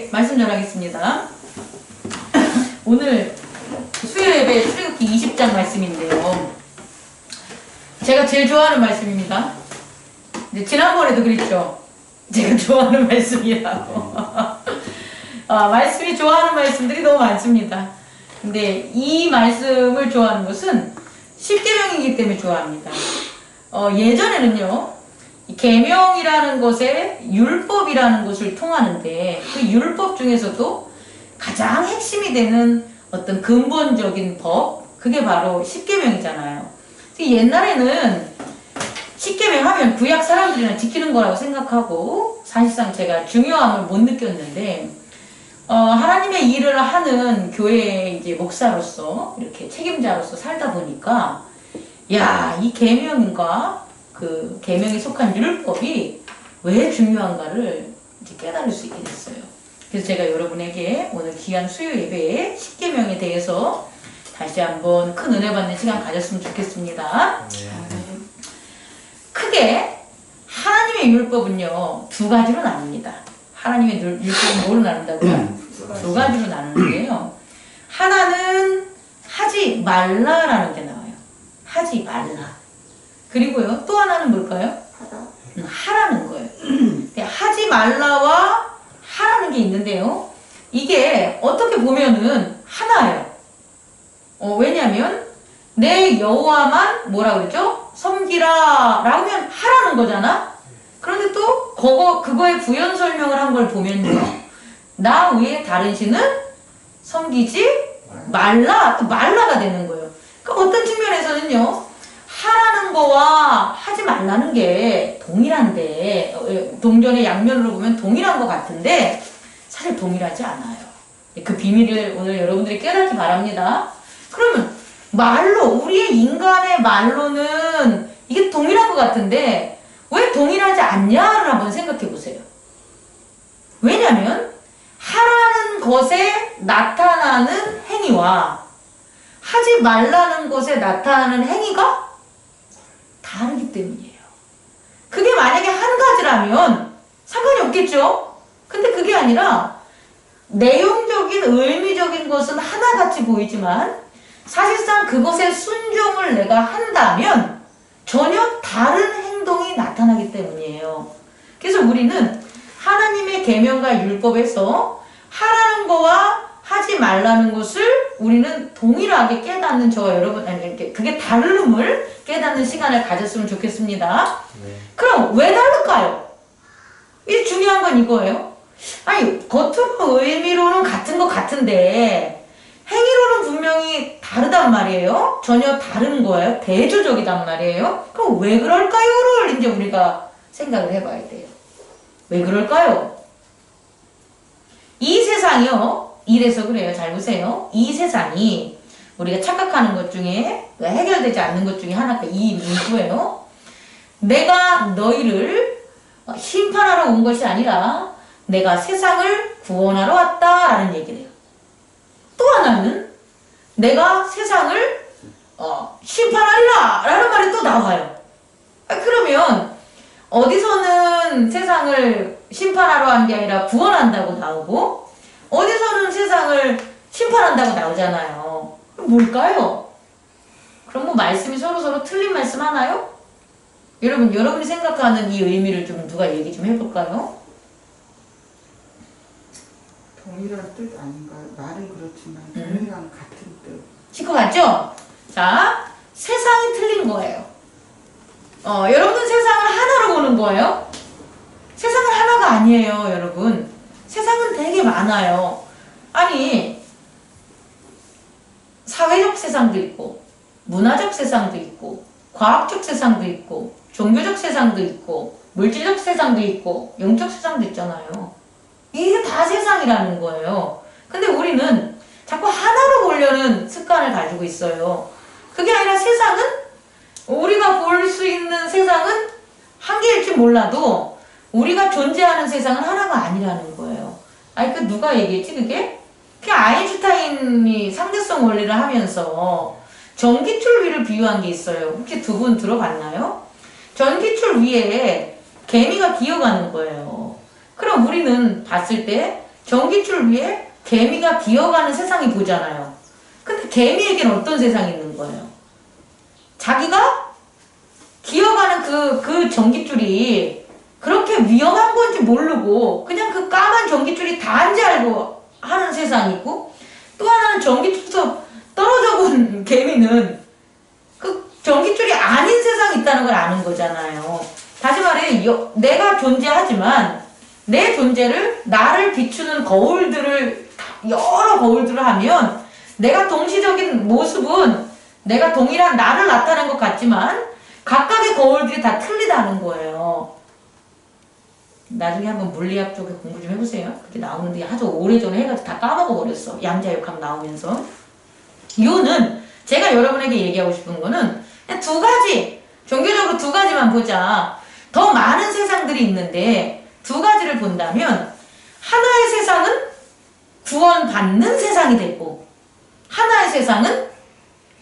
말씀 전하겠습니다. 오늘 수요예배 출애굽기 20장 말씀인데요. 제가 제일 좋아하는 말씀입니다. 이제 지난번에도 그랬죠. 제가 좋아하는 말씀이라고. 말씀이 좋아하는 말씀들이 너무 많습니다. 근데 이 말씀을 좋아하는 것은 십계명이기 때문에 좋아합니다. 예전에는요, 계명이라는 것에 율법이라는 것을 통하는데 그 율법 중에서도 가장 핵심이 되는 어떤 근본적인 법, 그게 바로 십계명이잖아요. 옛날에는 십계명 하면 구약 사람들이나 지키는 거라고 생각하고 사실상 제가 중요함을 못 느꼈는데 하나님의 일을 하는 교회의 이제 목사로서 이렇게 책임자로서 살다 보니까 야, 이 계명과 그 계명에 속한 율법이 왜 중요한가를 이제 깨달을 수 있게 됐어요. 그래서 제가 여러분에게 오늘 귀한 수요 예배에 십계명에 대해서 다시 한번 큰 은혜 받는 시간 가졌으면 좋겠습니다. 크게 하나님의 율법은요, 두 가지로 나눕니다. 하나님의 율법은 뭐로 나눈다고요? 두 가지로 나누는데요. 하나는 하지 말라라는 게 나와요. 하지 말라. 그리고요, 또 하나는 뭘까요? 하라는 거예요. 하지 말라와 하라는 게 있는데요. 이게 어떻게 보면은 하나예요. 왜냐면 내 여호와만 뭐라 그러죠? 섬기라 라면 하라는 거잖아. 그런데 또 그거의 부연 설명을 한 걸 보면요, 나 외에 다른 신은 섬기지 말라, 또 말라가 되는 거예요. 그러니까 어떤 측면에서는요, 하라는 거와 하지 말라는 게 동일한데, 동전의 양면으로 보면 동일한 것 같은데 사실 동일하지 않아요. 그 비밀을 오늘 여러분들이 깨닫기 바랍니다. 그러면 말로, 우리의 인간의 말로는 이게 동일한 것 같은데 왜 동일하지 않냐를 한번 생각해 보세요. 왜냐하면 하라는 것에 나타나는 행위와 하지 말라는 것에 나타나는 행위가 다르기 때문이에요. 그게 만약에 한 가지라면 상관이 없겠죠? 근데 그게 아니라 내용적인 의미적인 것은 하나같이 보이지만 사실상 그것에 순종을 내가 한다면 전혀 다른 행동이 나타나기 때문이에요. 그래서 우리는 하나님의 계명과 율법에서 하라는 거와 하지 말라는 것을 우리는 동일하게 깨닫는 저와 여러분, 그게 다름을 깨닫는 시간을 가졌으면 좋겠습니다. 네. 그럼 왜 다를까요? 이 중요한 건 이거예요. 아니, 겉으로 의미로는 같은 것 같은데 행위로는 분명히 다르단 말이에요. 전혀 다른 거예요. 대조적이단 말이에요. 그럼 왜 그럴까요?를 이제 우리가 생각을 해봐야 돼요. 왜 그럴까요? 이 세상이요, 이래서 그래요. 잘 보세요. 이 세상이 우리가 착각하는 것 중에 해결되지 않는 것 중에 하나가 이 문구예요. 내가 너희를 심판하러 온 것이 아니라 내가 세상을 구원하러 왔다라는 얘기를 해요. 또 하나는 내가 세상을 심판하리라 라는 말이 또 나와요. 그러면 어디서는 세상을 심판하러 한 게 아니라 구원한다고 나오고 어디서는 세상을 심판한다고 나오잖아요. 그럼 뭘까요? 그럼 뭐 말씀이 서로 틀린 말씀 하나요? 여러분이 생각하는 이 의미를 좀 누가 얘기 좀 해볼까요? 동일한 뜻 아닌가요? 말은 그렇지만 동일한 같은 뜻. 칠 것 같죠? 자, 세상이 틀린 거예요. 여러분은 세상을 하나로 보는 거예요? 세상은 하나가 아니에요, 여러분. 세상은 되게 많아요. 아니, 사회적 세상도 있고, 문화적 세상도 있고, 과학적 세상도 있고, 종교적 세상도 있고, 물질적 세상도 있고, 영적 세상도 있잖아요. 이게 다 세상이라는 거예요. 근데 우리는 자꾸 하나로 보려는 습관을 가지고 있어요. 그게 아니라 세상은, 우리가 볼 수 있는 세상은 한 개일지 몰라도 우리가 존재하는 세상은 하나가 아니라는 거예요. 아니, 그 누가 얘기했지, 그게? 그 아인슈타인이 상대성 원리를 하면서 전기줄 위를 비유한 게 있어요. 혹시 두 분 들어봤나요? 전기줄 위에 개미가 기어가는 거예요. 그럼 우리는 봤을 때 전깃줄 위에 개미가 기어가는 세상이 보잖아요. 근데 개미에게는 어떤 세상이 있는 거예요? 자기가 기어가는 그 전깃줄이 그렇게 위험한 건지 모르고 그냥 그 까만 전깃줄이 다인지 알고 하는 세상이 있고, 또 하나는 전깃줄에서 떨어져 본 개미는 그 전깃줄이 아닌 세상이 있다는 걸 아는 거잖아요. 다시 말해, 내가 존재하지만 내 존재를, 나를 비추는 거울들을, 여러 거울들을 하면 내가 동시적인 모습은 내가 동일한 나를 나타낸 것 같지만 각각의 거울들이 다 틀리다는 거예요. 나중에 한번 물리학 쪽에 공부 좀 해보세요. 그게 나오는데 아주 오래전에 해가지고 다 까먹어버렸어. 양자역학 나오면서. 요는 제가 여러분에게 얘기하고 싶은 거는 그냥 두 가지, 종교적으로 두 가지만 보자. 더 많은 세상들이 있는데 두 가지를 본다면, 하나의 세상은 구원받는 세상이 되고 하나의 세상은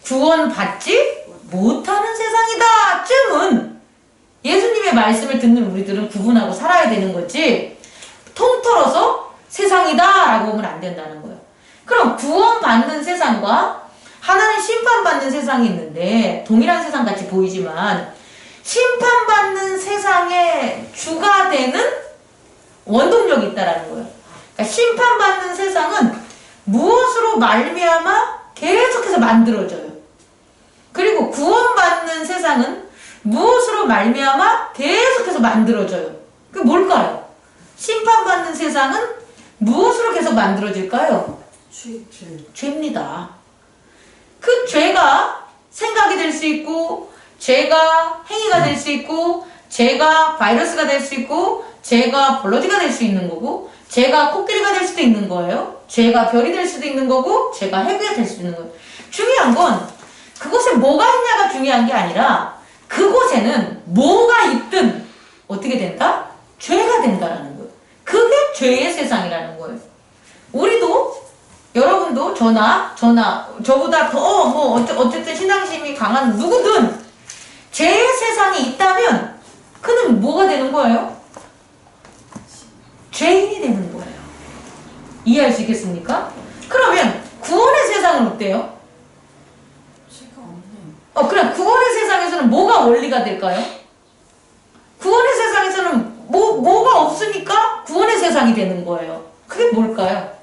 구원받지 못하는 세상이다 쯤은 예수님의 말씀을 듣는 우리들은 구분하고 살아야 되는 거지, 통틀어서 세상이다 라고 보면 안 된다는 거예요. 그럼 구원받는 세상과 하나는 심판받는 세상이 있는데 동일한 세상 같이 보이지만, 심판받는 세상의 주가 되는 원동력이 있다라는 거예요. 그러니까 심판받는 세상은 무엇으로 말미암아 계속해서 만들어져요. 그리고 구원받는 세상은 무엇으로 말미암아 계속해서 만들어져요. 그게 뭘까요? 심판받는 세상은 무엇으로 계속 만들어질까요? 죄입니다. 그 죄가 생각이 될 수 있고, 죄가 행위가 될 수 있고, 죄가 바이러스가 될 수 있고, 죄가 블러디가 될 수 있는 거고, 죄가 코끼리가 될 수도 있는 거예요. 죄가 별이 될 수도 있는 거고, 죄가 해구가 될 수도 있는 거예요. 중요한 건 그곳에 뭐가 있냐가 중요한 게 아니라, 그곳에는 뭐가 있든 어떻게 된다? 죄가 된다라는 거예요. 그게 죄의 세상이라는 거예요. 우리도, 여러분도, 저보다 더 어쨌든 신앙심이 강한 누구든 죄의 세상이 있다면 그는 뭐가 되는 거예요? 죄인이 되는 거예요. 이해할 수 있겠습니까? 그러면 구원의 세상은 어때요? 그럼 구원의 세상에서는 뭐가 원리가 될까요? 구원의 세상에서는 뭐가 없으니까 구원의 세상이 되는 거예요. 그게 뭘까요?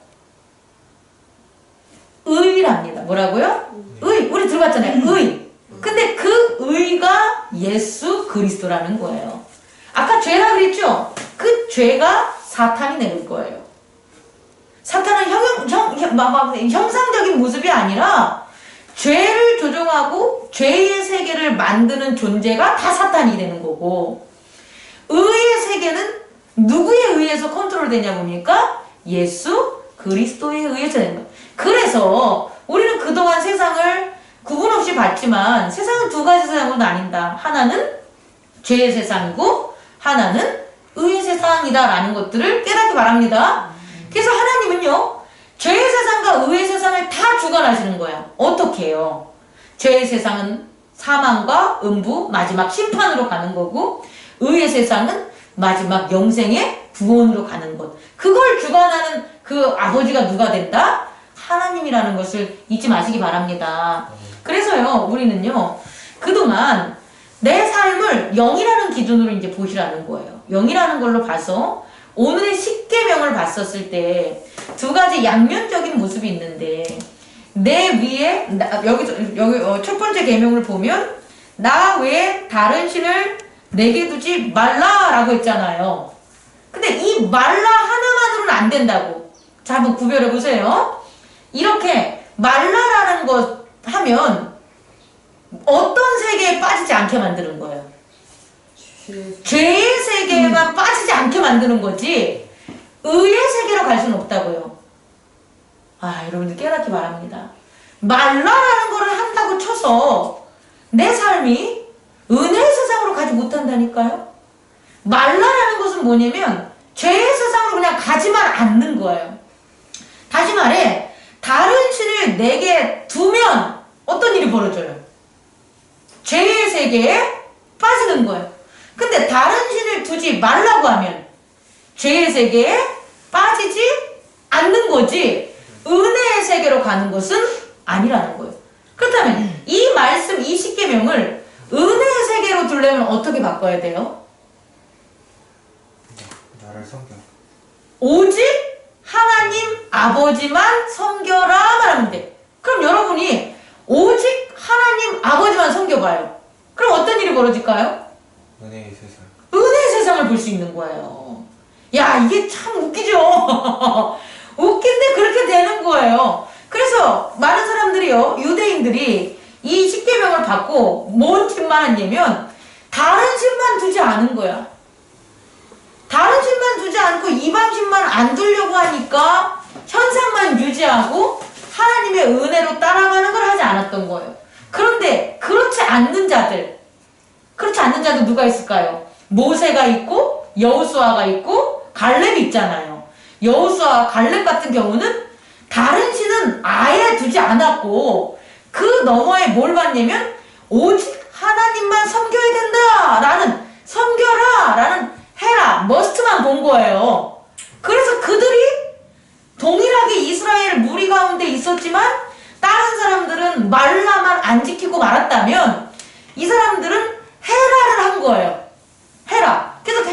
의랍니다. 뭐라고요? 의. 우리 들어봤잖아요. 의. 근데 그 의가 예수 그리스도라는 거예요. 아까 죄라 그랬죠? 그 죄가 사탄이 내는 거예요. 사탄은 형상적인 모습이 아니라 죄를 조종하고 죄의 세계를 만드는 존재가 다 사탄이 되는 거고, 의의 세계는 누구에 의해서 컨트롤되냐 봅니까? 예수 그리스도에 의해서 되는 거예요. 그래서 우리는 그동안 세상을 구분 없이 봤지만 세상은 두 가지 세상으로 나뉜다. 하나는 죄의 세상이고 하나는 의의 세상이다라는 것들을 깨닫기 바랍니다. 그래서 하나님은요, 죄의 세상과 의의 세상을 다 주관하시는 거야. 어떻게 해요? 죄의 세상은 사망과 음부, 마지막 심판으로 가는 거고, 의의 세상은 마지막 영생의 구원으로 가는 것. 그걸 주관하는 그 아버지가 누가 된다? 하나님이라는 것을 잊지 마시기 바랍니다. 그래서요, 우리는요, 그동안 내 삶을 0이라는 기준으로 이제 보시라는 거예요. 0이라는 걸로 봐서 오늘의 십계명을 봤었을 때 두 가지 양면적인 모습이 있는데, 내 위에 여기 첫 번째 계명을 보면 나 외에 다른 신을 내게 두지 말라라고 했잖아요. 근데 이 말라 하나만으로는 안 된다고. 자, 한번 구별해 보세요. 이렇게 말라라는 것 하면 어떤 세계에 빠지지 않게 만드는 거예요? 죄의 세계에만 빠지지 않게 만드는 거지 의의 세계로 갈 수는 없다고요. 여러분들 깨닫기 바랍니다. 말라라는 거를 한다고 쳐서 내 삶이 은혜의 세상으로 가지 못한다니까요. 말라라는 것은 뭐냐면 죄의 세상으로 그냥 가지만 않는 거예요. 다시 말해, 다른 신을 내게 두면 어떤 일이 벌어져요? 죄의 세계에 빠지는 거예요. 근데 다른 신을 두지 말라고 하면 죄의 세계에 빠지지 거지 은혜의 세계로 가는 것은 아니라는 거예요. 그렇다면 이 말씀, 이 십계명을 은혜의 세계로 두려면 어떻게 바꿔야 돼요? 나를 섬겨. 오직 하나님 아버지만 섬겨라 말하면 돼. 그럼 여러분이 오직 하나님 아버지만 섬겨봐요. 그럼 어떤 일이 벌어질까요? 은혜의 세상. 은혜의 세상을 볼 수 있는 거예요. 야, 이게 참 웃기죠? 웃긴데 그렇게 되는 거예요. 그래서 많은 사람들이요, 유대인들이 이 십계명을 받고 뭔 짓만 했냐면 다른 신만 두지 않은 거야. 다른 신만 두지 않고 이방 신만 안 두려고 하니까 현상만 유지하고 하나님의 은혜로 따라가는 걸 하지 않았던 거예요. 그런데 그렇지 않는 자들 누가 있을까요? 모세가 있고 여호수아가 있고 갈렙이 있잖아요. 여호수아 갈렙 같은 경우는 다른 신은 아예 두지 않았고 그 너머에 뭘 봤냐면 오직 하나님만 섬겨야 된다 섬겨라 라는 해라 머스트만 본 거예요. 그래서 그들이 동일하게 이스라엘 무리 가운데 있었지만 다른 사람들은 말라만 안 지키고 말았다면 이 사람들은 헤라를 한 거예요. 헤라. 그래서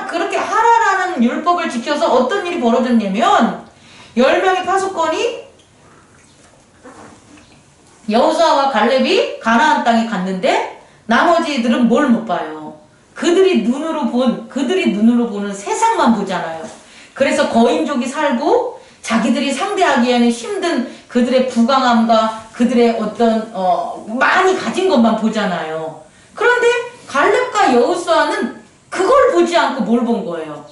그렇게 하라라는 율법을 지켜서 어떤 일이 벌어졌냐면 10명의 파수꾼이 여호수아와 갈렙이 가나안 땅에 갔는데 나머지들은 뭘 못 봐요. 그들이 눈으로 보는 세상만 보잖아요. 그래서 거인족이 살고 자기들이 상대하기에는 힘든 그들의 부강함과 그들의 어떤 많이 가진 것만 보잖아요. 그런데 갈렙과 여호수아는 그걸 보지 않고 뭘 본 거예요?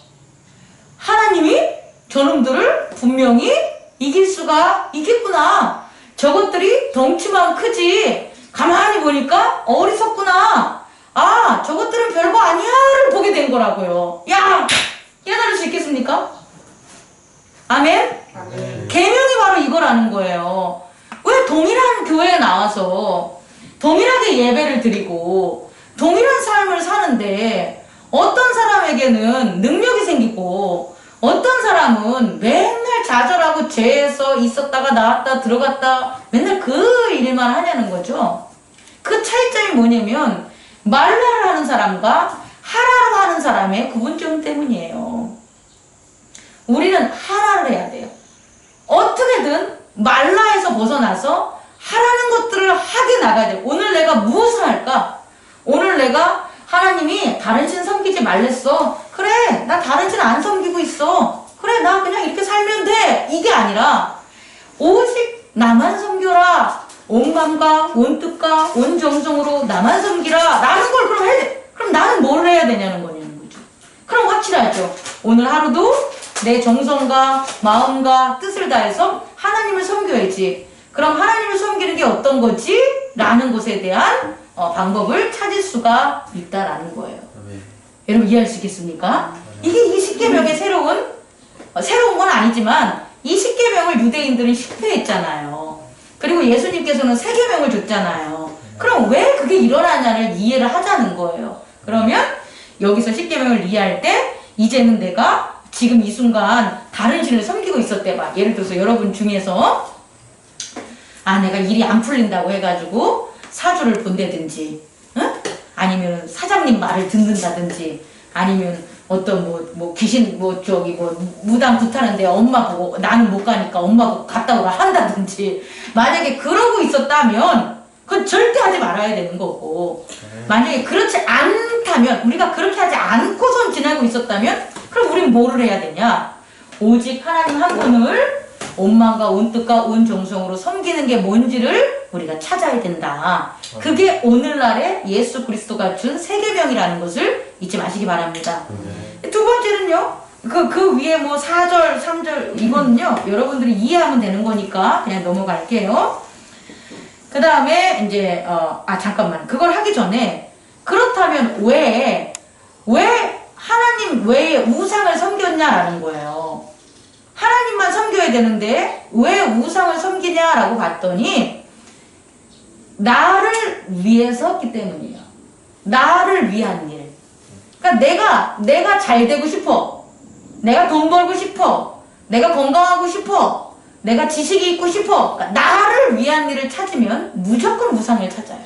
하나님이 저놈들을 분명히 이길 수가 있겠구나. 저것들이 덩치만 크지 가만히 보니까 어리석구나. 아, 저것들은 별거 아니야를 보게 된 거라고요. 야, 깨달을 수 있겠습니까? 아멘? 아멘. 계명이 바로 이거라는 거예요. 왜 동일한 교회에 나와서 동일하게 예배를 드리고 동일한 삶을 사는데 어떤 사람에게는 능력이 생기고 어떤 사람은 맨날 좌절하고 죄에서 있었다가 나왔다 들어갔다 맨날 그 일만 하냐는 거죠. 그 차이점이 뭐냐면 말라를 하는 사람과 하라를 하는 사람의 구분점 때문이에요. 우리는 하라를 해야 돼요. 어떻게든 말라에서 벗어나서 하라는 것들을 하게 나가야 돼요. 오늘 내가 무엇을 할까? 오늘 내가 하나님이 다른 신 섬기지 말랬어. 그래, 나 다른 신 안 섬기고 있어. 그래, 나 그냥 이렇게 살면 돼. 이게 아니라 오직 나만 섬겨라. 온 마음과 온 뜻과 온 정성으로 나만 섬기라. 라는 걸 그럼 해야 돼. 그럼 나는 뭘 해야 되냐는 거냐는 거죠. 그럼 확실하죠. 오늘 하루도 내 정성과 마음과 뜻을 다해서 하나님을 섬겨야지. 그럼 하나님을 섬기는 게 어떤 거지? 라는 것에 대한 방법을 찾을 수가 있다라는 거예요. 아멘. 여러분 이해할 수 있겠습니까? 이게 이 십계명의 새로운 건 아니지만 이 십계명을 유대인들은 실패했잖아요. 그리고 예수님께서는 세 계명을 줬잖아요. 그럼 왜 그게 일어나냐를 이해를 하자는 거예요. 그러면 여기서 십계명을 이해할 때 이제는 내가 지금 이 순간 다른 신을 섬기고 있었대. 막 예를 들어서 여러분 중에서 내가 일이 안 풀린다고 해가지고 사주를 본다든지, 응? 아니면 사장님 말을 듣는다든지, 아니면 어떤 귀신 무당 굿하는데 엄마 보고 나는 못 가니까 엄마 보고 갔다 오라 한다든지, 만약에 그러고 있었다면 그건 절대 하지 말아야 되는 거고, 만약에 그렇지 않다면, 우리가 그렇게 하지 않고선 지내고 있었다면 그럼 우리는 뭐를 해야 되냐? 오직 하나님 한 분을 온 마음과 온 뜻과 온 정성으로 섬기는 게 뭔지를 우리가 찾아야 된다. 그게 오늘날의 예수 그리스도가 준 세계명이라는 것을 잊지 마시기 바랍니다. 두 번째는요. 그 위에 4절, 3절 이거는요. 여러분들이 이해하면 되는 거니까 그냥 넘어갈게요. 그 다음에 이제 잠깐만. 그걸 하기 전에 그렇다면 왜 하나님 외에 우상을 섬겼냐라는 거예요. 하나님만 섬겨야 되는데 왜 우상을 섬기냐라고 봤더니 나를 위해서 했기 때문이에요. 나를 위한 일. 그러니까 내가 잘 되고 싶어. 내가 돈 벌고 싶어. 내가 건강하고 싶어. 내가 지식이 있고 싶어. 그러니까 나를 위한 일을 찾으면 무조건 우상을 찾아요.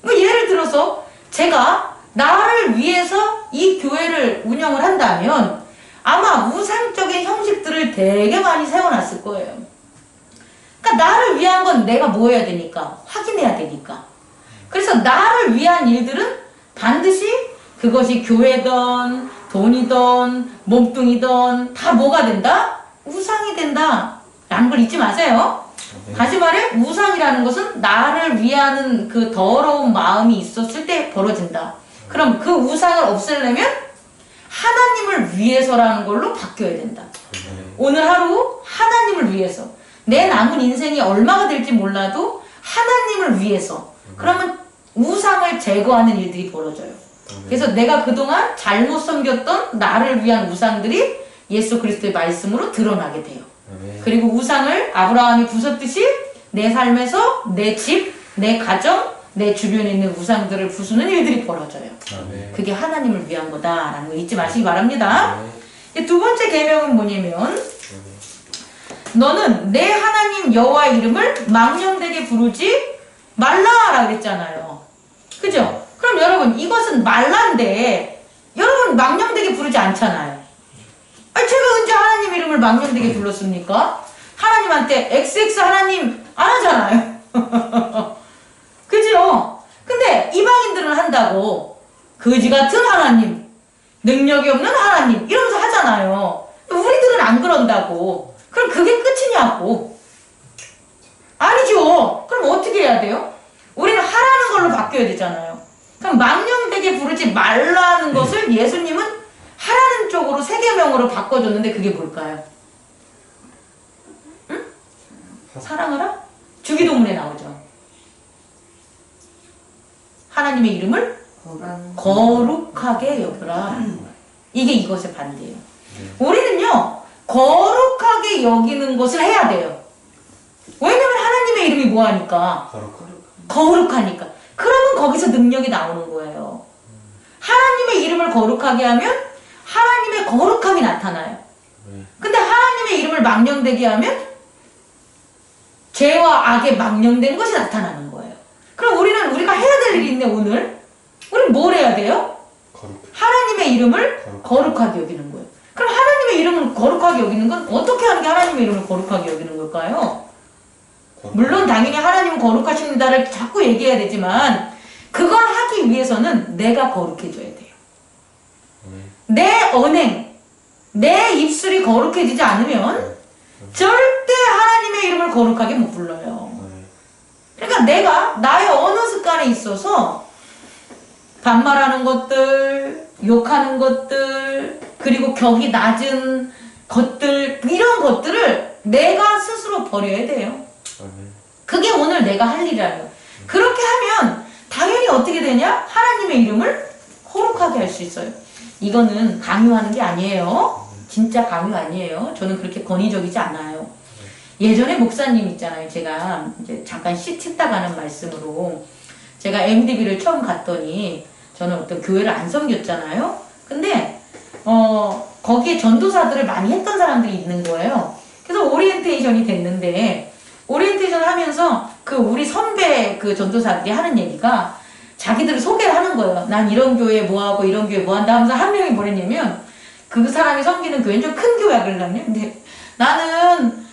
뭐 예를 들어서 제가 나를 위해서 이 교회를 운영을 한다면 아마 우상적인 형식들을 되게 많이 세워놨을 거예요. 그러니까 나를 위한 건 내가 뭐 해야 되니까? 확인해야 되니까. 그래서 나를 위한 일들은 반드시 그것이 교회든 돈이든 몸뚱이든 다 뭐가 된다? 우상이 된다. 라는 걸 잊지 마세요. 다시 말해 우상이라는 것은 나를 위하는 그 더러운 마음이 있었을 때 벌어진다. 그럼 그 우상을 없애려면 하나님을 위해서라는 걸로 바뀌어야 된다. 오늘 하루 하나님을 위해서 내 남은 인생이 얼마가 될지 몰라도 하나님을 위해서 그러면 우상을 제거하는 일들이 벌어져요. 그래서 내가 그동안 잘못 섬겼던 나를 위한 우상들이 예수 그리스도의 말씀으로 드러나게 돼요. 그리고 우상을 아브라함이 부쉈듯이 내 삶에서 내 집, 내 가정, 내 주변에 있는 우상들을 부수는 일들이 벌어져요. 그게 하나님을 위한 거다라는 거 잊지 마시기 바랍니다. 두 번째 계명은 뭐냐면 너는 내 하나님 여호와의 이름을 망령되게 부르지 말라라 그랬잖아요. 그죠? 그럼 여러분 이것은 말라인데 여러분 망령되게 부르지 않잖아요. 아니 제가 언제 하나님 이름을 망령되게 불렀습니까? 하나님한테 XX 하나님 안 하잖아요. 그죠? 근데 이방인들은 한다고 거지 같은 하나님, 능력이 없는 하나님 이러면서 하잖아요. 우리들은 안 그런다고. 그럼 그게 끝이냐고. 아니죠. 그럼 어떻게 해야 돼요? 우리는 하라는 걸로 바뀌어야 되잖아요. 그럼 망령되게 부르지 말라는 것을 예수님은 하라는 쪽으로 세계명으로 바꿔줬는데 그게 뭘까요? 응? 사랑하라? 주기도문에 나오죠. 하나님의 이름을 거룩하게 여겨라. 이게 이것의 반대예요. 우리는요 거룩하게 여기는 것을 해야 돼요. 왜냐면 하나님의 이름이 뭐하니까? 거룩하니까. 그러면 거기서 능력이 나오는 거예요. 하나님의 이름을 거룩하게 하면 하나님의 거룩함이 나타나요. 근데 하나님의 이름을 망령되게 하면 죄와 악에 망령된 것이 나타나는 거예요. 그럼 우리가 해야 될 일이 있네. 오늘 우리는 뭘 해야 돼요? 하나님의 이름을 거룩하게 여기는 거예요. 그럼 하나님의 이름을 거룩하게 여기는 건 어떻게 하는 게 하나님의 이름을 거룩하게 여기는 걸까요? 물론 당연히 하나님은 거룩하십니다를 자꾸 얘기해야 되지만 그걸 하기 위해서는 내가 거룩해져야 돼요. 내 언행, 내 입술이 거룩해지지 않으면 절대 하나님의 이름을 거룩하게 못 불러요. 그러니까 내가 나의 어느 습관에 있어서 반말하는 것들, 욕하는 것들, 그리고 격이 낮은 것들 이런 것들을 내가 스스로 버려야 돼요. 그게 오늘 내가 할 일이에요. 그렇게 하면 당연히 어떻게 되냐? 하나님의 이름을 거룩하게 할 수 있어요. 이거는 강요하는 게 아니에요. 진짜 강요 아니에요. 저는 그렇게 권위적이지 않아요. 예전에 목사님 있잖아요. 제가 이제 잠깐 씻다가 하는 말씀으로 제가 MDB를 처음 갔더니 저는 어떤 교회를 안 섬겼잖아요. 근데 거기에 전도사들을 많이 했던 사람들이 있는 거예요. 그래서 오리엔테이션이 됐는데 오리엔테이션 하면서 그 우리 선배 그 전도사들이 하는 얘기가 자기들을 소개를 하는 거예요. 난 이런 교회에 뭐하고 이런 교회에 뭐한다 하면서 한 명이 뭐랬냐면 그 사람이 섬기는 교회는 좀 큰 교회야 그러거든요. 근데 나는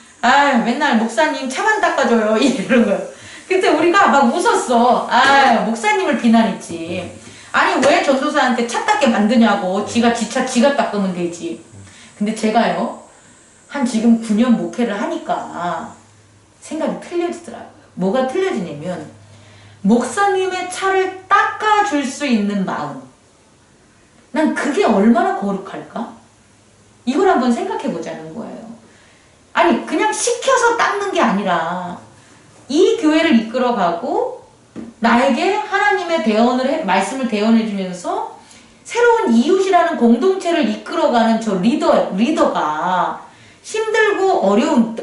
맨날 목사님 차만 닦아줘요 이런 거예요. 그때 우리가 막 웃었어. 목사님을 비난했지. 아니 왜 전도사한테 차 닦게 만드냐고. 지가 지차 지가 닦으면 되지. 근데 제가요 한 지금 9년 목회를 하니까 생각이 틀려지더라고요. 뭐가 틀려지냐면 목사님의 차를 닦아줄 수 있는 마음. 난 그게 얼마나 거룩할까? 이걸 한번 생각해 보자는 거예요. 아니 그냥 시켜서 닦는 게 아니라 이 교회를 이끌어가고 나에게 하나님의 말씀을 대언해 주면서 새로운 이웃이라는 공동체를 이끌어가는 저 리더가 힘들고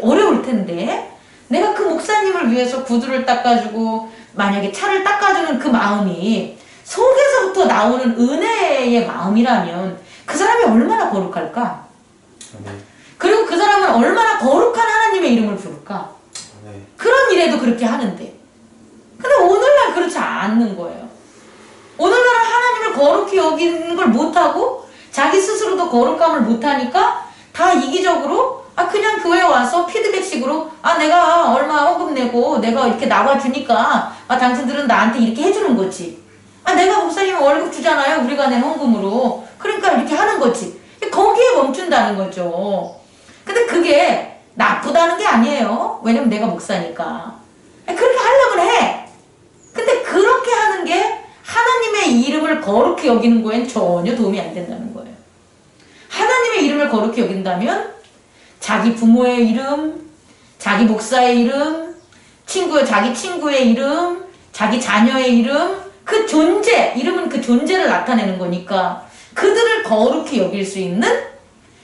어려울 텐데 내가 그 목사님을 위해서 구두를 닦아주고 만약에 차를 닦아주는 그 마음이 속에서부터 나오는 은혜의 마음이라면 그 사람이 얼마나 거룩할까? 그리고 그 사람은 얼마나 거룩한 하나님의 이름을 부를까? 네. 그런 일에도 그렇게 하는데. 근데 오늘날 그렇지 않는 거예요. 오늘날은 하나님을 거룩히 여기는 걸 못하고 자기 스스로도 거룩함을 못하니까 다 이기적으로 그냥 교회 와서 피드백식으로 내가 얼마 헌금 내고 내가 이렇게 나와주니까 당신들은 나한테 이렇게 해주는 거지. 내가 목사님 월급 주잖아요. 우리가 낸 헌금으로. 그러니까 이렇게 하는 거지. 거기에 멈춘다는 거죠. 근데 그게 나쁘다는 게 아니에요. 왜냐면 내가 목사니까. 그렇게 하려면 해. 근데 그렇게 하는 게 하나님의 이름을 거룩히 여기는 거엔 전혀 도움이 안 된다는 거예요. 하나님의 이름을 거룩히 여긴다면 자기 부모의 이름, 자기 목사의 이름, 자기 친구의 이름, 자기 자녀의 이름, 그 존재, 이름은 그 존재를 나타내는 거니까 그들을 거룩히 여길 수 있는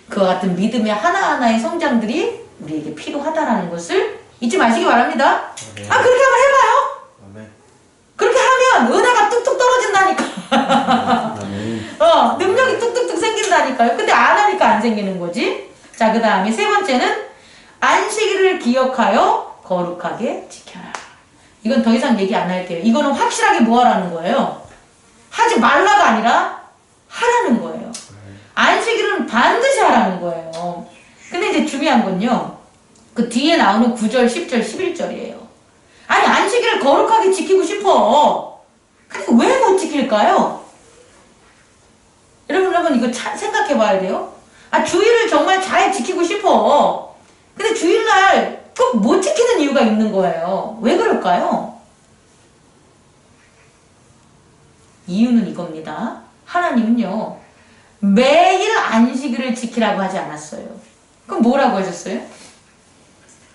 그와 같은 믿음의 하나하나의 성장들이 우리에게 필요하다라는 것을 잊지 마시기 바랍니다. 네. 그렇게 한번 해봐요. 아멘. 그렇게 하면 은혜가 뚝뚝 떨어진다니까. 아멘. 능력이 뚝뚝뚝 생긴다니까요. 근데 안 하니까 안 생기는 거지. 자, 그 다음에 세 번째는 안식일을 기억하여 거룩하게 지켜라. 이건 더 이상 얘기 안 할게요. 이거는 확실하게 뭐 하라는 거예요? 하지 말라가 아니라 하라는 거예요. 안식일은 반드시 하라는 거예요. 근데 이제 중요한 건요. 그 뒤에 나오는 9절, 10절, 11절이에요. 아니, 안식일을 거룩하게 지키고 싶어. 근데 왜 못 지킬까요? 여러분 이거 생각해 봐야 돼요. 주일을 정말 잘 지키고 싶어. 근데 주일날 꼭 못 지키는 이유가 있는 거예요. 왜 그럴까요? 이유는 이겁니다. 하나님은요, 매일 안식일을 지키라고 하지 않았어요. 그럼 뭐라고 하셨어요?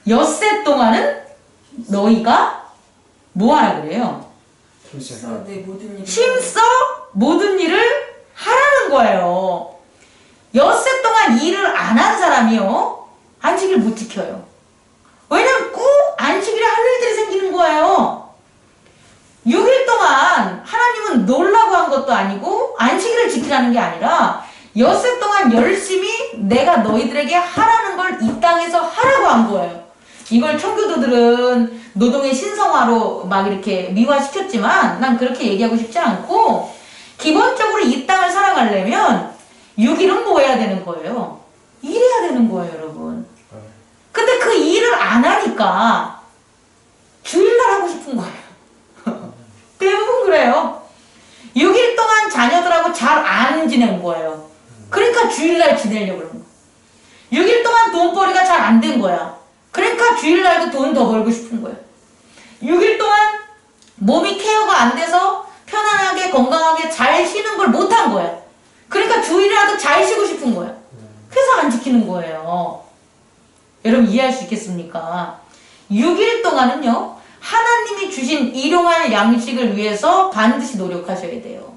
엿새 동안은 너희가 뭐 하라 그래요? 힘써 내 모든 일. 힘써 모든 일을 하라는 거예요. 엿새 동안 일을 안 한 사람이요, 안식일 못 지켜요. 왜냐면 꼭 안식일에 할 일들이 생기는 거예요. 6일 동안 하나님은 놀라고 한 것도 아니고 안식일을 지키라는 게 아니라 엿새 동안 열심히 내가 너희들에게 하라는 걸 이 땅에서 하라고 한 거예요. 이걸 청교도들은 노동의 신성화로 막 이렇게 미화시켰지만 난 그렇게 얘기하고 싶지 않고, 기본적으로 이 땅을 살아가려면 6일은 뭐 해야 되는 거예요? 일해야 되는 거예요, 여러분. 근데 그 일을 안 하니까 주일날 하고 싶은 거예요. 대부분 그래요. 6일 동안 자녀들하고 잘 안 지낸 거예요. 그러니까 주일날 지내려고 그러는 거예요. 6일 동안 돈벌이가 잘 안 된 거야. 그러니까 주일날도 돈 더 벌고 싶은 거예요. 6일 동안 몸이 케어가 안 돼서 편안하게 건강하게 잘 쉬는 걸 못한 거야. 그러니까 주일이라도 잘 쉬고 싶은 거야. 그래서 안 지키는 거예요. 여러분 이해할 수 있겠습니까? 6일 동안은요, 하나님이 주신 일용할 양식을 위해서 반드시 노력하셔야 돼요.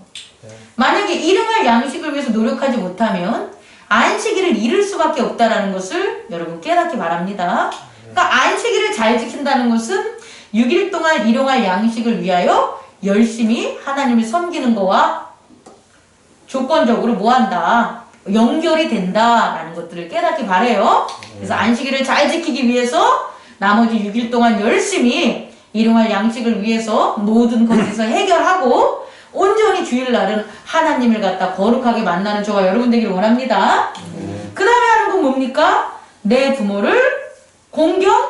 만약에 일용할 양식을 위해서 노력하지 못하면 안식일을 잃을 수밖에 없다는 것을 여러분 깨닫기 바랍니다. 그러니까 안식일을 잘 지킨다는 것은 6일 동안 일용할 양식을 위하여 열심히 하나님을 섬기는 거와 조건적으로 뭐 한다? 연결이 된다라는 것들을 깨닫기 바래요. 그래서 안식일을 잘 지키기 위해서 나머지 6일 동안 열심히 일용할 양식을 위해서 모든 것에서 해결하고 온전히 주일날은 하나님을 갖다 거룩하게 만나는 저와 여러분 되기를 원합니다. 그 다음에 하는 건 뭡니까? 내 부모를 공경하라라는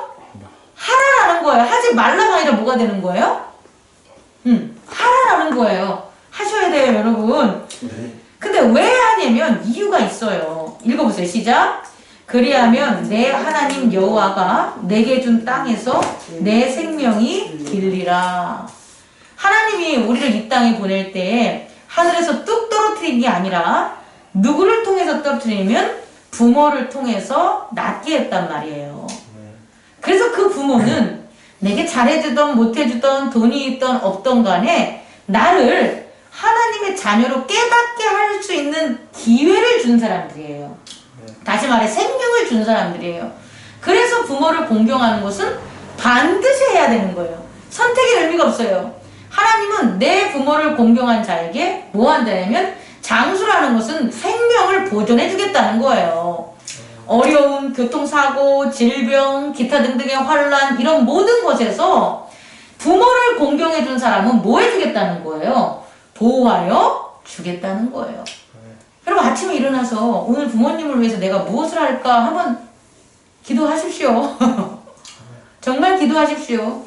거예요. 하지 말라가 아니라 뭐가 되는 거예요? 하라라는 거예요. 하셔야 돼요, 여러분. 근데 왜 하냐면 이유가 있어요. 읽어보세요. 시작. 그리하면 내 하나님 여호와가 내게 준 땅에서 내 생명이 길리라. 하나님이 우리를 이 땅에 보낼 때 하늘에서 뚝 떨어뜨린 게 아니라 누구를 통해서 떨어뜨리면 부모를 통해서 낳게 했단 말이에요. 그래서 그 부모는 내게 잘해주던 못해주던 돈이 있던 없던 간에 나를 하나님의 자녀로 깨닫게 할 수 있는 기회를 준 사람들이에요. 다시 말해 생명을 준 사람들이에요. 그래서 부모를 공경하는 것은 반드시 해야 되는 거예요. 선택의 의미가 없어요. 하나님은 내 부모를 공경한 자에게 뭐 한다냐면 장수라는 것은 생명을 보존해 주겠다는 거예요. 어려움, 교통사고, 질병, 기타 등등의 환란 이런 모든 것에서 부모를 공경해 준 사람은 뭐 해주겠다는 거예요? 보호하여 주겠다는 거예요. 여러분 아침에 일어나서 오늘 부모님을 위해서 내가 무엇을 할까 한번 기도하십시오. 정말 기도하십시오.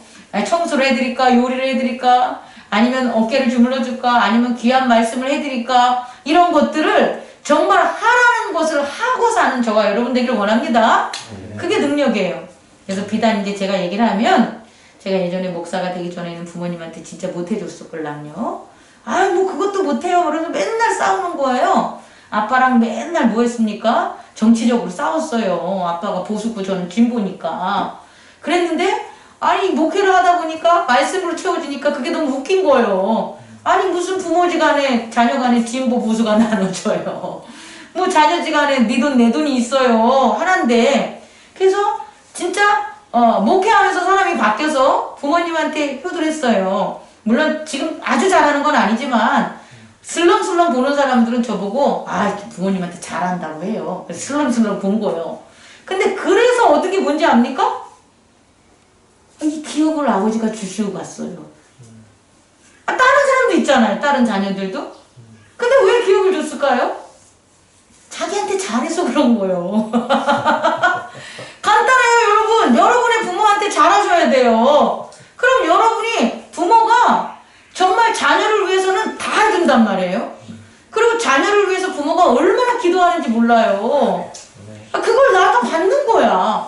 청소를 해드릴까? 요리를 해드릴까? 아니면 어깨를 주물러 줄까? 아니면 귀한 말씀을 해드릴까? 이런 것들을 정말 하라는 것을 하고 사는 저와 여러분 되기를 원합니다. 그게 능력이에요. 그래서 비단 이제 제가 얘기를 하면 제가 예전에 목사가 되기 전에는 부모님한테 진짜 못해줬을걸랑요. 뭐 그것도 못해요. 그래서 맨날 싸우는 거예요. 아빠랑 맨날 뭐 했습니까? 정치적으로 싸웠어요. 아빠가 보수고 저는 진보니까. 그랬는데 아니 목회를 하다 보니까 말씀으로 채워지니까 그게 너무 웃긴 거예요. 아니 무슨 부모지간에 자녀간에 진보 보수가 나눠져요. 뭐 자녀지간에 네 돈 내 돈이 있어요. 하나인데 그래서 진짜 목회하면서 사람이 바뀌어서 부모님한테 효도를 했어요. 물론 지금 아주 잘하는 건 아니지만 슬렁슬렁 보는 사람들은 저보고 부모님한테 잘한다고 해요. 그래서 슬렁슬렁 본 거예요. 근데 그래서 어떻게 뭔지 압니까? 이 기업을 아버지가 주시고 갔어요. 다른 사람도 있잖아요. 다른 자녀들도. 근데 왜 기업을 줬을까요? 자기한테 잘해서 그런 거예요. 간단해요, 여러분. 여러분의 부모한테 잘하셔야 돼요. 그럼 여러분이 부모가 정말 자녀를 위해서는 다 해준단 말이에요. 그리고 자녀를 위해서 부모가 얼마나 기도하는지 몰라요. 그걸 나도 받는 거야.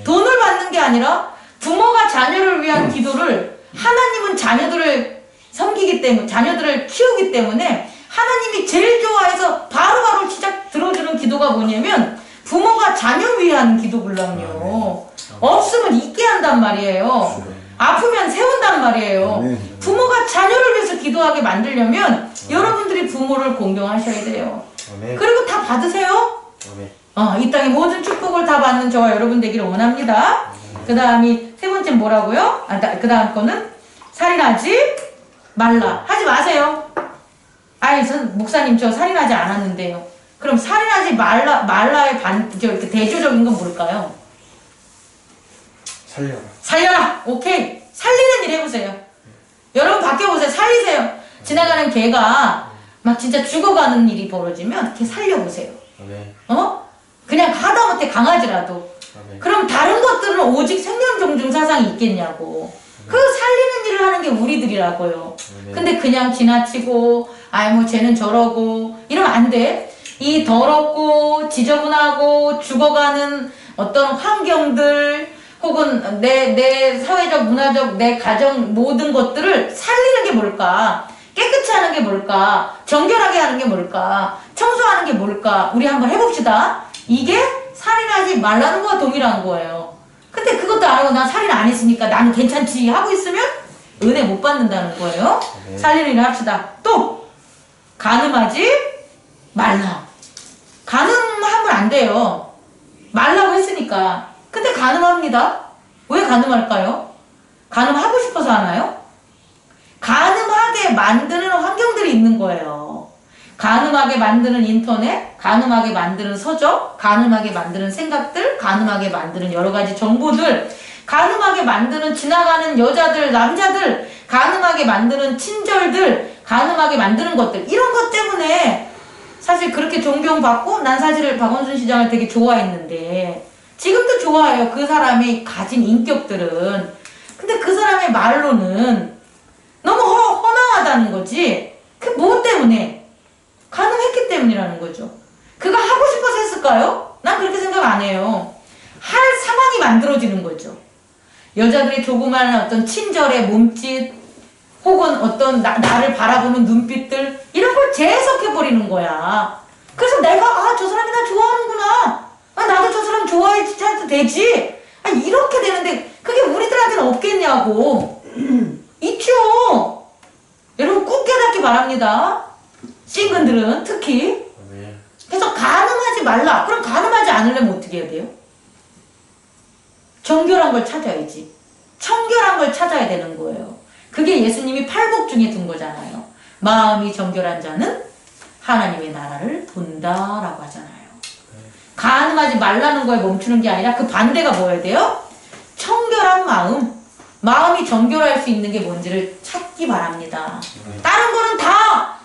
돈을 받는 게 아니라 부모가 자녀를 위한 기도를 하나님은 자녀들을 섬기기 때문에 자녀들을 키우기 때문에 하나님이 제일 좋아해서 바로바로 시작 들어주는 기도가 뭐냐면 부모가 자녀 위한 기도를랑요. 없으면 있게 한단 말이에요. 아프면 세운단 말이에요. 부모가 자녀를 위해서 기도하게 만들려면 여러분들이 부모를 공경하셔야 돼요. 그리고 다 받으세요. 이 땅의 모든 축복을 다 받는 저와 여러분 되기를 원합니다. 그 다음이 세 번째 뭐라고요? 그 다음 거는 살인하지 말라. 하지 마세요. 목사님 저 살인하지 않았는데요. 그럼 살인하지 말라의 이렇게 대조적인 건 뭘까요? 살려라. 오케이. 살리는 일 해보세요. 여러분 바뀌어보세요. 살리세요. 지나가는 개가 막 진짜 죽어가는 일이 벌어지면 걔 살려보세요. 그냥 하다못해 강아지라도. 그럼 다른 것들은 오직 생명존중 사상이 있겠냐고. 그 살리는 일을 하는 게 우리들이라고요. 근데 그냥 지나치고 뭐 쟤는 저러고 이러면 안 돼. 이 더럽고 지저분하고 죽어가는 어떤 환경들 혹은 내 사회적 문화적 내 가정 모든 것들을 살리는 게 뭘까? 깨끗이 하는 게 뭘까? 정결하게 하는 게 뭘까? 청소하는 게 뭘까? 우리 한번 해봅시다. 이게 살인하지 말라는 거와 동일한 거예요. 근데 그것도 안 하고 난 살인 안 했으니까 나는 괜찮지 하고 있으면 은혜 못 받는다는 거예요. 살리는 일 합시다. 또 간음하지 말라. 간음하면 안 돼요. 말라고 했으니까. 근데 간음합니다. 왜 간음할까요? 간음하고 싶어서 하나요? 간음하게 만드는 환경들이 있는 거예요. 간음하게 만드는 인터넷, 간음하게 만드는 서적, 간음하게 만드는 생각들, 간음하게 만드는 여러 가지 정보들, 간음하게 만드는 지나가는 여자들, 남자들, 간음하게 만드는 친절들, 간음하게 만드는 것들, 이런 것 때문에 사실 그렇게 존경받고 난 사실 박원순 시장을 되게 좋아했는데 지금도 좋아해요. 그 사람이 가진 인격들은. 근데 그 사람의 말로는 너무 허망하다는 거지. 그 뭐 때문에? 가능했기 때문이라는 거죠. 그가 하고 싶어서 했을까요? 난 그렇게 생각 안 해요. 할 상황이 만들어지는 거죠. 여자들의 조그마한 어떤 친절의 몸짓 혹은 어떤 나를 바라보는 눈빛들 이런 걸 재해석해버리는 거야. 그래서 내가 저 사람이 나 좋아하는구나. 나도 저 사람 좋아해도 되지. 이렇게 되는데 그게 우리들한테는 없겠냐고. 있죠. 여러분 꼭 깨닫기 바랍니다. 싱글들은 특히. 그래서 간음하지 말라. 그럼 간음하지 않으려면 어떻게 해야 돼요? 정결한 걸 찾아야지. 청결한 걸 찾아야 되는 거예요. 그게 예수님이 팔복 중에 둔 거잖아요. 마음이 정결한 자는 하나님의 나라를 본다라고 하잖아요. 간음하지 말라는 거에 멈추는 게 아니라 그 반대가 뭐여야 돼요? 청결한 마음이 정결할 수 있는 게 뭔지를 찾기 바랍니다. 다른 거는 다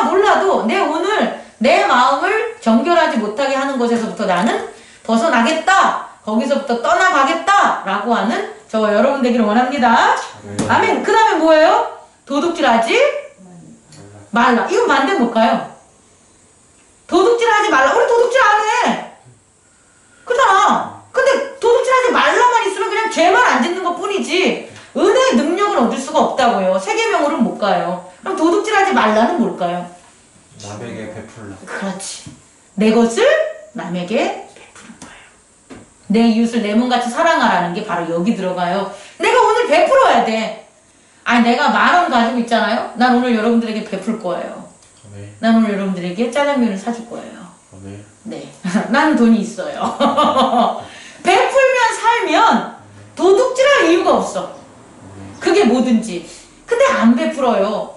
몰라도 오늘 내 마음을 정결하지 못하게 하는 것에서부터 나는 벗어나겠다. 거기서부터 떠나가겠다. 라고 하는 저와 여러분 되기를 원합니다. 아멘. 그 다음에 뭐예요? 도둑질하지 말라. 이건 반대 뭘까요? 도둑질하지 말라. 우리 도둑질 안 해. 그잖아. 근데 도둑질하지 말라만 있으면 그냥 죄만 안 짓는 것 뿐이지 은혜의 능력을 얻을 수가 없다고요. 세계명으로는 못 가요. 그럼 도둑질하지 말라는 뭘까요? 남에게 베풀라. 그렇지. 내 것을 남에게 베푸는 거예요. 내 이웃을 내 몸같이 사랑하라는 게 바로 여기 들어가요. 내가 오늘 베풀어야 돼. 아니 내가 10,000원 가지고 있잖아요. 난 오늘 여러분들에게 베풀 거예요. 아멘. 난 오늘 여러분들에게 짜장면을 사줄 거예요. 아멘. 네. 나는 돈이 있어요. 베풀면 살면 도둑질할 이유가 없어. 그게 뭐든지. 근데 안 베풀어요.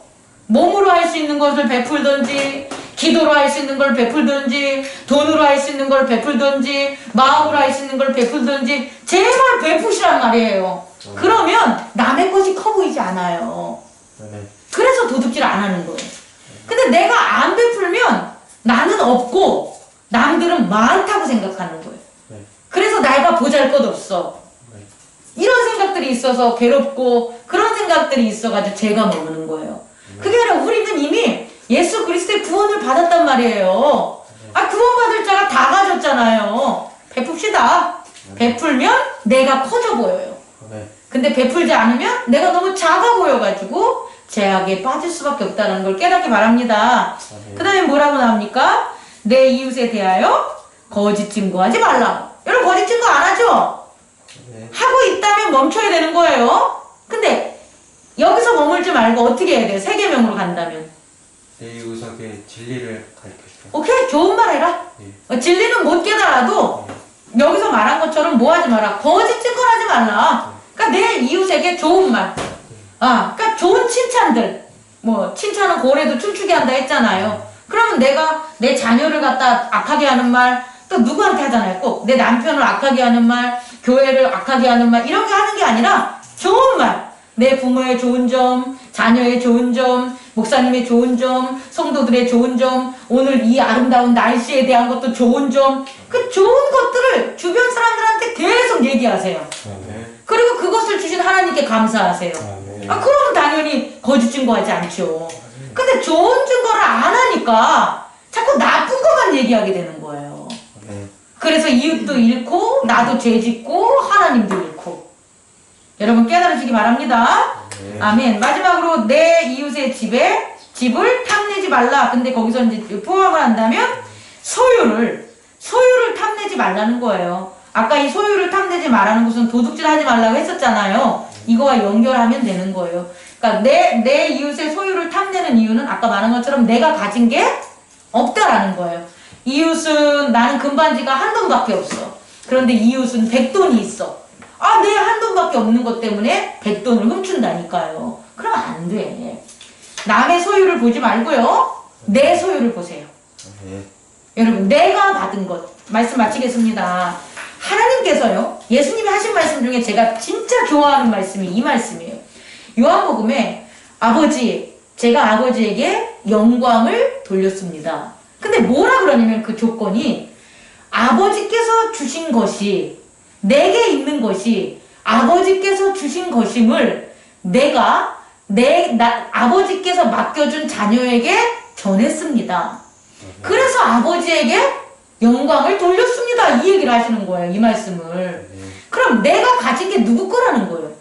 몸으로 할 수 있는 것을 베풀든지, 기도로 할 수 있는 걸 베풀든지, 돈으로 할 수 있는 걸 베풀든지, 마음으로 할 수 있는 걸 베풀든지, 제발 베푸시란 말이에요. 그러면 남의 것이 커 보이지 않아요. 아멘. 그래서 도둑질 안 하는 거예요. 근데 내가 안 베풀면 나는 없고 남들은 많다고 생각하는 거예요. 네. 그래서 내가 보잘것없어. 네. 이런 생각들이 있어서 괴롭고 그런 생각들이 있어가지고 죄가 머무는 거예요. 그게 아니라 우리는 이미 예수 그리스도의 구원을 받았단 말이에요. 구원받을 자가 다 가졌잖아요. 베풉시다. 베풀면 내가 커져 보여요. 아멘. 근데 베풀지 않으면 내가 너무 작아 보여가지고 죄악에 빠질 수밖에 없다는 걸 깨닫기 바랍니다. 그 다음에 뭐라고 나옵니까? 내 이웃에 대하여 거짓 증거하지 말라. 여러분 거짓 증거 안 하죠? 네. 하고 있다면 멈춰야 되는 거예요. 근데 여기서 머물지 말고 어떻게 해야 돼요? 세계명으로 간다면. 내 이웃에게 진리를 가르쳐주라. 오케이? 좋은 말 해라. 네. 진리는 못 깨달아도 여기서 말한 것처럼 뭐 하지 마라. 거짓 증거하지 말라. 그러니까 내 이웃에게 좋은 말. 그러니까 좋은 칭찬들. 뭐 칭찬은 고래도 춤추게 한다 했잖아요. 그러면 내가 내 자녀를 갖다 악하게 하는 말, 또 누구한테 하잖아요. 꼭 내 남편을 악하게 하는 말, 교회를 악하게 하는 말 이런 게 하는 게 아니라 좋은 말. 내 부모의 좋은 점, 자녀의 좋은 점, 목사님의 좋은 점, 성도들의 좋은 점, 오늘 이 아름다운 날씨에 대한 것도 좋은 점, 그 좋은 것들을 주변 사람들한테 계속 얘기하세요. 아멘. 그리고 그것을 주신 하나님께 감사하세요. 아멘. 그러면 당연히 거짓 증거하지 않죠. 근데 좋은 증거를 안 하니까 자꾸 나쁜 것만 얘기하게 되는 거예요. 아멘. 그래서 이웃도 잃고 나도 죄 짓고 하나님도 잃고. 여러분 깨달으시기 바랍니다. 네. 아멘. 마지막으로 내 이웃의 집을 탐내지 말라. 근데 거기서 이제 포함을 한다면 소유를 탐내지 말라는 거예요. 아까 이 소유를 탐내지 말라는 것은 도둑질하지 말라고 했었잖아요. 이거와 연결하면 되는 거예요. 그러니까 내 이웃의 소유를 탐내는 이유는 아까 말한 것처럼 내가 가진 게 없다라는 거예요. 이웃은 나는 금반지가 한 돈밖에 없어. 그런데 이웃은 100돈이 있어. 내 한 돈밖에 없는 것 때문에 100돈을 훔친다니까요. 그러면 안 돼. 남의 소유를 보지 말고요. 내 소유를 보세요. 아멘. 여러분 내가 받은 것 말씀 마치겠습니다. 하나님께서요. 예수님이 하신 말씀 중에 제가 진짜 좋아하는 말씀이 이 말씀이에요. 요한복음에 제가 아버지에게 영광을 돌렸습니다. 근데 뭐라 그러냐면 그 조건이 아버지께서 주신 것이 내게 있는 것이 아버지께서 주신 것임을 내가 아버지께서 맡겨준 자녀에게 전했습니다. 그래서 아버지에게 영광을 돌렸습니다. 이 얘기를 하시는 거예요. 이 말씀을. 그럼 내가 가진 게 누구 거라는 거예요?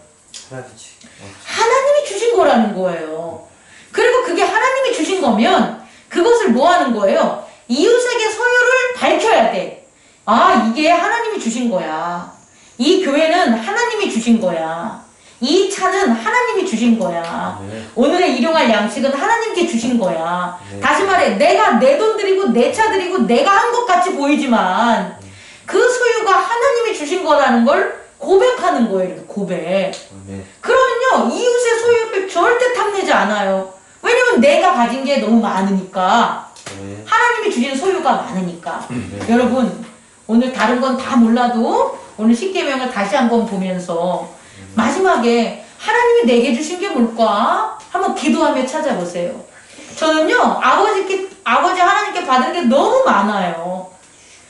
하나님이 주신 거라는 거예요. 그리고 그게 하나님이 주신 거면 그것을 뭐 하는 거예요? 이웃에게 소유를 밝혀야 돼. 이게 하나님이 주신 거야. 이 교회는 하나님이 주신 거야. 이 차는 하나님이 주신 거야. 오늘의 일용할 양식은 하나님께 주신 거야. 다시 말해 내가 내 돈 드리고 내 차 드리고 내가 한 것 같이 보이지만 그 소유가 하나님이 주신 거라는 걸 고백하는 거예요. 이렇게 고백. 그러면요 이웃의 소유를 절대 탐내지 않아요. 왜냐면 내가 가진 게 너무 많으니까. 하나님이 주신 소유가 많으니까. 여러분 오늘 다른 건 다 몰라도 오늘 십계명을 다시 한번 보면서 마지막에 하나님이 내게 주신 게 뭘까? 한번 기도하며 찾아보세요. 저는요, 아버지 하나님께 받은 게 너무 많아요.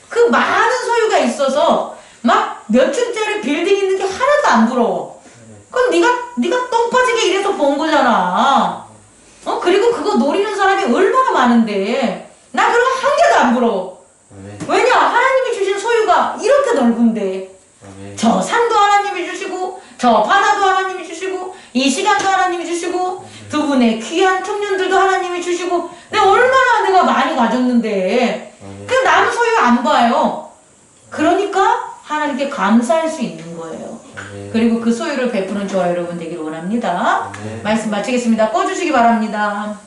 그 많은 소유가 있어서 막 몇 층짜리 빌딩 있는 게 하나도 안 부러워. 그럼 네가 똥 빠지게 일해서 본 거잖아. 그리고 그거 노리는 사람이 얼마나 많은데 나 그런 거 한 개도 안 부러워. 왜냐? 하나님이 주신 소유가 이렇게 넓은데 저 산도 하나님이 주시고 저 바다도 하나님이 주시고 이 시간도 하나님이 주시고 두 분의 귀한 청년들도 하나님이 주시고 얼마나 내가 많이 가졌는데 그 남은 소유 안 봐요. 그러니까 하나님께 감사할 수 있는 거예요. 그리고 그 소유를 베푸는 저와 여러분 되길 원합니다. 말씀 마치겠습니다. 꺼주시기 바랍니다.